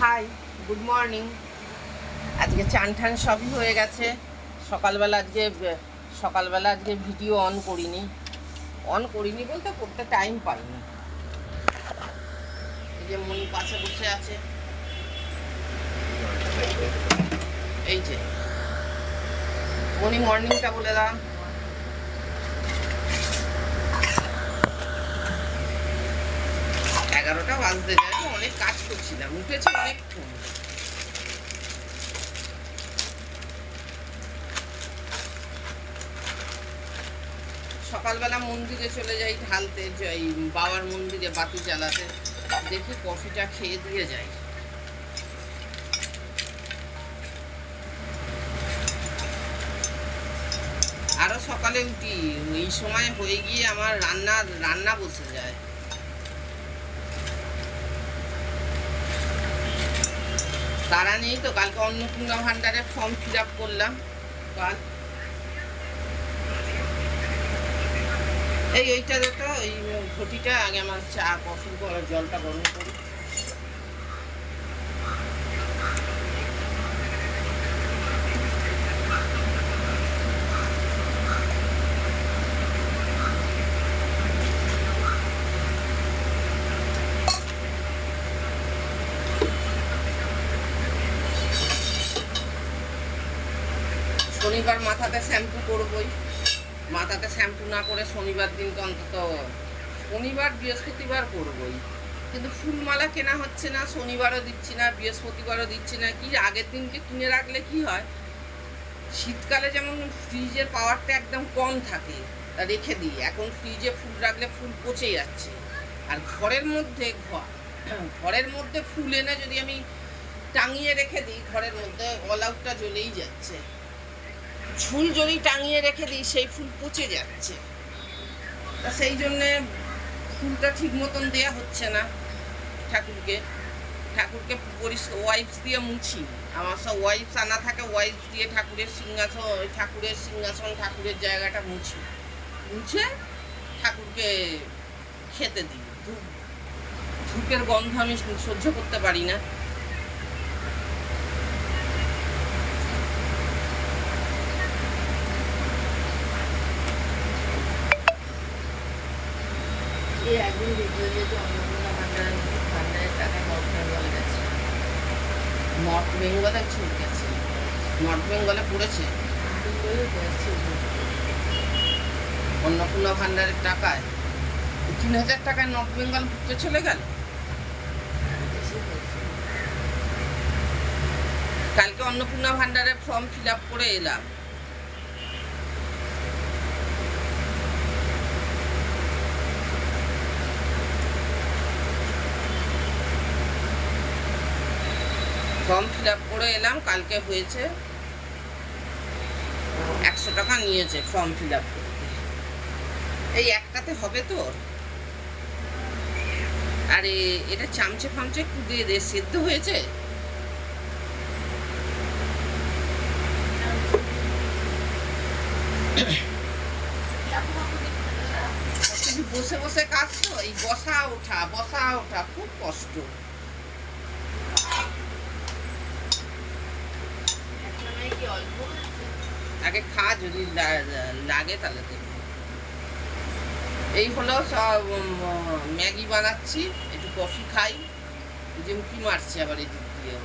High, good morning. আজকে চান ঠান সবই হয়ে গেছে। সকালবেলা আজকে ভিডিও অন করিনি বলতে করতে টাইম পাইনি। এই যে মনি পাশে বসে আছে, এই যে মনি মর্নিংটা বলে দাও। এগারোটা বাজতে যায়, অনেক কাজ করছিলাম, উঠেছে অনেকক্ষণ। সকালবেলা মন্দিরে চলে যাই ঢালতে, যাই বাবার মন্দিরে বাতি জ্বালাতে, দেখি কফিটা খেয়ে দিয়ে যাই। আরো সকালে উঠি, এই সময় হয়ে গিয়ে আমার রান্না বসে যায়। তারা নেই তো, কালকে অন্নপূর্ণা ভান্ডারে ফর্ম ফিল আপ করলাম। কাল এইটা যেটা ওই ঘটিটা আগে আমার চা কফি জলটা গরম করি। শনিবার মাথাতে শ্যাম্পু করবই, মাথাতে শ্যাম্পু না করে শনিবার দিনকে অন্তত শনিবার বৃহস্পতিবার করবই। কিন্তু ফুলমালা কেনা হচ্ছে না, শনিবারও দিচ্ছি না, বৃহস্পতিবারও দিচ্ছি না। কি আগের দিনকে কিনে রাখলে কি হয়, শীতকালে যেমন ফ্রিজের পাওয়ারটা একদম কম থাকে, তা রেখে দিই। এখন ফ্রিজে ফুল রাখলে ফুল পচে যাচ্ছে। আর ঘরের মধ্যে ফুল এনে যদি আমি টাঙিয়ে রেখে দিই, ঘরের মধ্যে অল আউটটা জ্বলেই যাচ্ছে। ফুল যদি টাঙিয়ে রেখে দিই, সেই ফুল পচে যাচ্ছে। তা সেই জন্যে ফুলটা ঠিক মতন দেওয়া হচ্ছে না ঠাকুরকে পরিষ্কার ওয়াইপস দিয়ে মুছি। আমার সব ওয়াইপস আনা থাকে, ওয়াইপস দিয়ে ঠাকুরের সিংহাসন ঠাকুরের জায়গাটা মুছে ঠাকুরকে খেতে দিই। ধূপের গন্ধ আমি সহ্য করতে পারি না। একদিন দেখলো যে অন্নপূর্ণা ভান্ডারের টাকা নর্থ বেঙ্গলে ছুট গেছে, নর্থ বেঙ্গলে পড়েছে অন্নপূর্ণা ভান্ডারের টাকায় ৩,০০০ টাকায় নর্থ বেঙ্গল ঘুরতে চলে গেল। কালকে অন্নপূর্ণা ভান্ডারের ফর্ম ফিল আপ করে এলাম। ফর্ম ফিল আপ করে এলাম, কালকে হয়েছে ১০০ টাকা নিয়েছে ফর্ম ফিল আপ করতে। এই একটাতে হবে তো। আরে এটা চামচে ফামচে একটু দিয়ে দে, সেদ্ধ হয়েছে। বসে বসে কাজ তো, এই বসা ওঠা খুব কষ্ট। আগে খা, যদি লাগে তাহলে দেবো। এই হলো সব ম্যাগি বানাচ্ছি, একটু কফি খাই। যে উঁকি মারছে আবার এই দিক দিয়ে।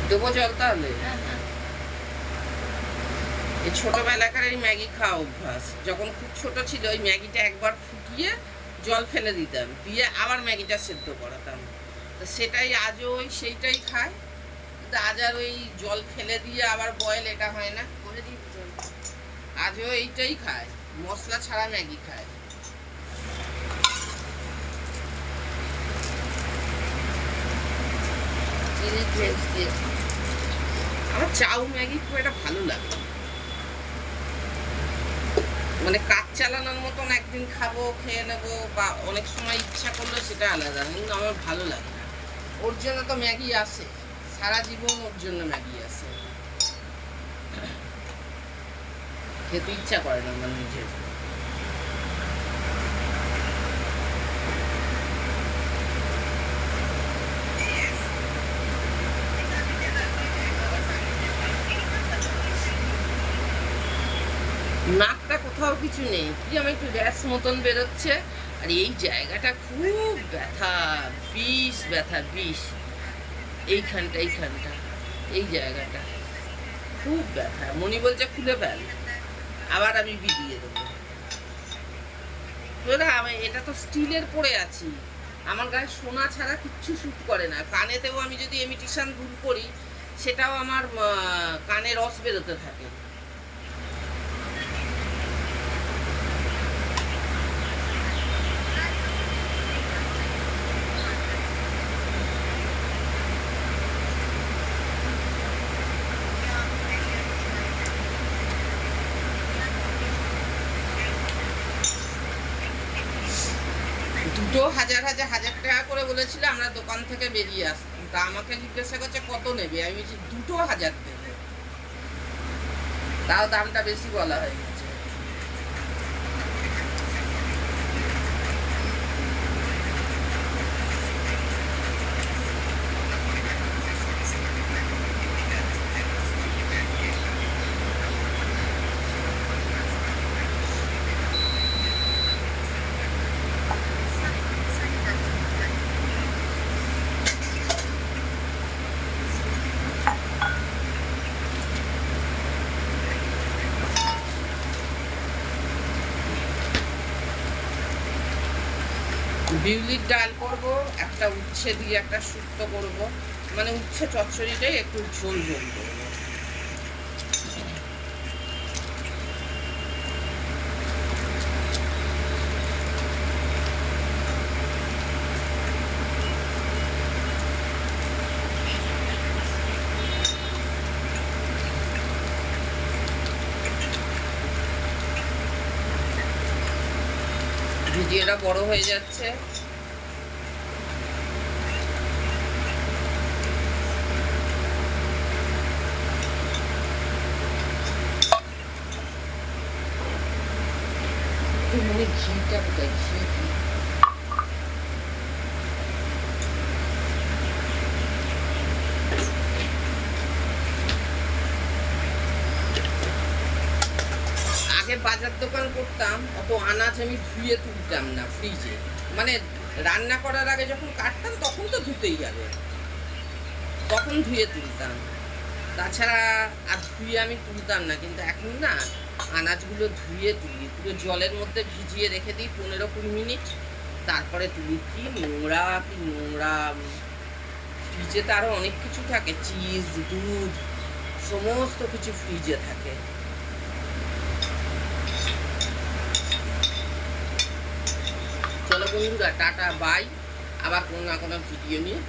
দেবো জল তাহলে। এই ছোটবেলাকার এই ম্যাগি খাওয়া অভ্যাস। যখন খুব ছোট ছিল, ওই ম্যাগিটা একবার ফুটিয়ে জল ফেলে দিতাম, দিয়ে আবার ম্যাগিটা সেদ্ধ করাতাম। তো সেটাই আজও সেইটাই খায়। কিন্তু আজ আর ওই জল ফেলে দিয়ে আবার বয়েল এটা হয় না, আজও এইটাই খায়, মশলা ছাড়া ম্যাগি খায়। আমার চাউ ম্যাগি খুব একটা ভালো লাগে। মানে কাজ চালানোর মতন একদিন খাবো, খেয়ে নেবো, বা অনেক সময় ইচ্ছা করলো সেটা আলাদা, কিন্তু আমার ভালো লাগে না। ওর জন্য তো ম্যাগি আসে, সারা জীবন ওর জন্য ম্যাগি আসে, খেতে ইচ্ছা করে না আমার নিজের। নাকটা কোথাও কিছু নেই, কি আমার একটু গ্যাস মতন বেরোচ্ছে। আর এই জায়গাটা খুব ব্যথা, বিষ ব্যথা, বিষ। এইখানটা এই জায়গাটা খুব ব্যথা। মনি বলছে খুলে ফেল, আবার আমি বিলিয়ে দেবো। আমি এটা তো স্টিলের পরে আছি, আমার গায়ে সোনা ছাড়া কিচ্ছু শ্যুট করে না। কানেতেও আমি যদি ইমিটেশন দুল করি, সেটাও আমার কানে রস বেরোতে থাকে। দুটো হাজার টাকা করে বলেছিল, আমরা দোকান থেকে বেরিয়ে আসতাম। তা আমাকে জিজ্ঞাসা করছে কত নেবে, আমি বলছি 2000 দেবে। তাও দামটা বেশি বলা হয়ে গেছে। বিউলির ডাল করব, একটা উচ্ছে দিয়ে একটা শুক্তো করব, মানে উচ্ছে চচ্চড়িটাই একটু ঝোল ঝোল করবো। ভিডিওটা বড় হয়ে যাচ্ছে। ঘিটা কোথায়, ঘি আগে বাজার দোকান করতাম, অত আনাজ আমি ধুয়ে তুলতাম না ফ্রিজে, মানে রান্না করার আগে যখন কাটতাম তখন তো ধুতেই যাবে, তখন ধুয়ে তুলতাম, তাছাড়া আর ধুয়ে আমি তুলতাম না। কিন্তু এখন না, আনাজগুলো ধুয়ে তুলি, পুরো জলের মধ্যে ভিজিয়ে রেখে দিই 15-20 মিনিট, তারপরে তুলি। কি নোংরা, কি নোংরা! ফ্রিজে তো আরও অনেক কিছু থাকে, চিজ, দুধ, সমস্ত কিছু ফ্রিজে থাকে। চলো বন্ধুরা, টাটা, বাই। আবার কোনো না কোনো ভিডিও নিয়ে